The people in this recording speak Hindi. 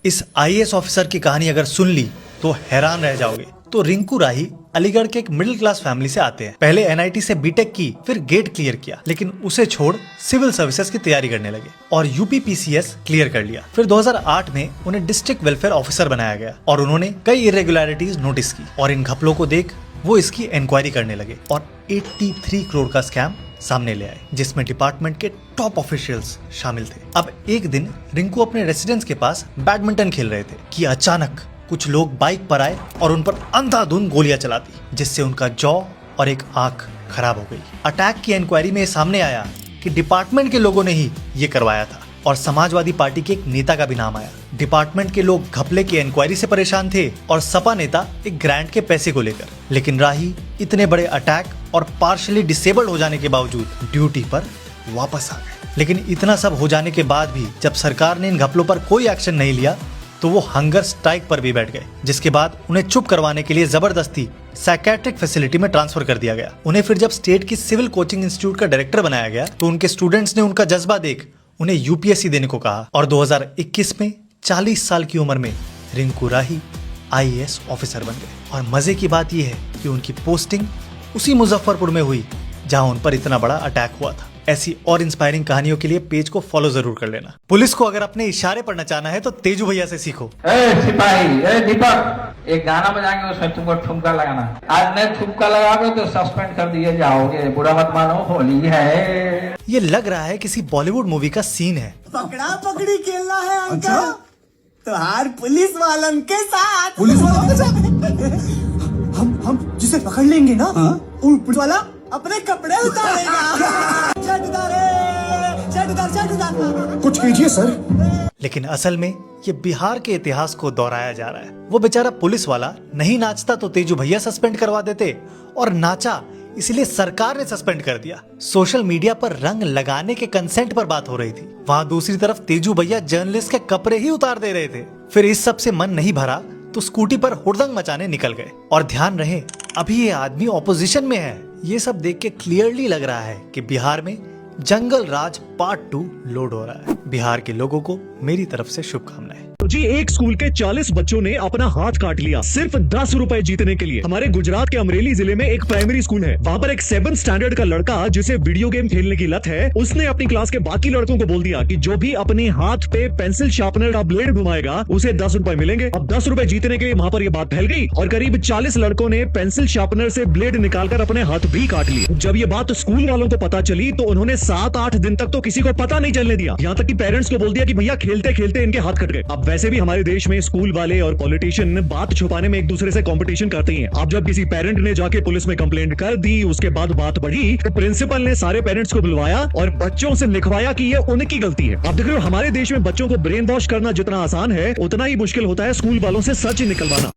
इस आईएएस ऑफिसर की कहानी अगर सुन ली तो हैरान रह जाओगे। तो रिंकू राही अलीगढ़ के एक मिडिल क्लास फैमिली से आते हैं। पहले एनआईटी से बीटेक की, फिर गेट क्लियर किया, लेकिन उसे छोड़ सिविल सर्विसेज की तैयारी करने लगे और यूपीपीसीएस क्लियर कर लिया। फिर 2008 में उन्हें डिस्ट्रिक्ट वेलफेयर ऑफिसर बनाया गया और उन्होंने कई इरेगुलरिटीज नोटिस की और इन घपलों को देख वो इसकी इंक्वायरी करने लगे और 83 करोड़ का स्कैम सामने ले आए, जिसमें डिपार्टमेंट के टॉप ऑफिशियल्स शामिल थे। अब एक दिन रिंकू अपने रेसिडेंस के पास बैडमिंटन खेल रहे थे कि अचानक कुछ लोग बाइक पर आए और उन पर अंधाधुंध गोलियां चला दी, जिससे उनका जॉ और एक आंख खराब हो गई। अटैक की इंक्वायरी में सामने आया कि डिपार्टमेंट के लोगों ने ही ये करवाया था और समाजवादी पार्टी के एक नेता का भी नाम आया। डिपार्टमेंट के लोग घपले की इंक्वायरी से परेशान थे और सपा नेता एक ग्रांट के पैसे को लेकर। लेकिन राही इतने बड़े अटैक और पार्शली डिसेबल्ड हो जाने के बावजूद ड्यूटी पर वापस आ गए। लेकिन इतना सब हो जाने के बाद भी जब सरकार ने इन घपलों पर कोई एक्शन नहीं लिया तो वो हंगर स्ट्राइक पर भी बैठ गए, जिसके बाद उन्हें चुप करवाने के लिए जबरदस्ती साइकेट्रिक फैसिलिटी में ट्रांसफर कर दिया गया। उन्हें फिर जब स्टेट की सिविल कोचिंग इंस्टीट्यूट का डायरेक्टर बनाया गया तो उनके स्टूडेंट्स ने उनका जज्बा देख उन्हें यूपीएससी देने को कहा और 2021 में 40 साल की उम्र में रिंकू राही आईएएस ऑफिसर बन गए। और मजे की बात यह है कि उनकी पोस्टिंग उसी मुजफ्फरपुर में हुई जहां उन पर इतना बड़ा अटैक हुआ था। ऐसी और इंस्पायरिंग कहानियों के लिए पेज को फॉलो जरूर कर लेना। पुलिस को अगर अपने इशारे पर नचाना है तो तेजू भैया से सीखो। सिपाही, दीपक, एक गाना बजाएंगे, उसमें तुमको ठुमका लगाना। आज नहीं ठुमका लगाओगे तो सस्पेंड कर दिए जाओगे। बुरा मत मानो, होली है। ये लग रहा है किसी बॉलीवुड मूवी का सीन है। पकड़ा पकड़ी खेलना है अंकल, तो हार पुलिस वालन के साथ। पुलिस वालों के साथ हम जिसे पकड़ लेंगे ना, वो पुलिस वाला अपने कपड़े उतारेगा। कुछ कीजिए सर। लेकिन असल में ये बिहार के इतिहास को दोहराया जा रहा है। वो बेचारा पुलिस वाला नहीं नाचता तो तेजू भैया सस्पेंड करवा देते, और नाचा इसलिए सरकार ने सस्पेंड कर दिया। सोशल मीडिया पर रंग लगाने के कंसेंट पर बात हो रही थी, वहाँ दूसरी तरफ तेजू भैया जर्नलिस्ट के कपड़े ही उतार दे रहे थे। फिर इस सब से मन नहीं भरा तो स्कूटी पर हुड़दंग मचाने निकल गए। और ध्यान रहे, अभी ये आदमी ऑपोजिशन में है। ये सब देख के क्लियरली लग रहा है कि बिहार में जंगल राज पार्ट 2 लोड हो रहा है। बिहार के लोगों को मेरी तरफ से शुभकामनाएं। जी, एक स्कूल के 40 बच्चों ने अपना हाथ काट लिया सिर्फ 10 रुपए जीतने के लिए। हमारे गुजरात के अमरेली जिले में एक प्राइमरी स्कूल है। वहाँ पर एक 7th स्टैंडर्ड का लड़का जिसे वीडियो गेम खेलने की लत है, उसने अपनी क्लास के बाकी लड़कों को बोल दिया कि जो भी अपने हाथ पे पेंसिल शार्पनर का ब्लेड घुमाएगा उसे 10 रुपए मिलेंगे। अब 10 रुपए जीतने के लिए वहाँ पर यह बात फैल गई और करीब 40 लड़कों ने पेंसिल शार्पनर से ब्लेड निकालकर अपने हाथ भी काट लिए। जब ये बात स्कूल वालों को पता चली तो उन्होंने 7-8 दिन तक तो किसी को पता नहीं चलने दिया। यहाँ तक कि पेरेंट्स को बोल दिया कि भैया खेलते खेलते इनके हाथ कट गए। अब वैसे भी हमारे देश में स्कूल वाले और पॉलिटिशियन बात छुपाने में एक दूसरे से कंपटीशन करते हैं। अब जब किसी पेरेंट ने जाके पुलिस में कंप्लेंट कर दी, उसके बाद बात बढ़ी तो प्रिंसिपल ने सारे पेरेंट्स को बुलवाया और बच्चों से लिखवाया कि ये उनकी गलती है। अब देख रहे हो, हमारे देश में बच्चों को ब्रेन वॉश करना जितना आसान है उतना ही मुश्किल होता है स्कूल वालों से सच निकलवाना।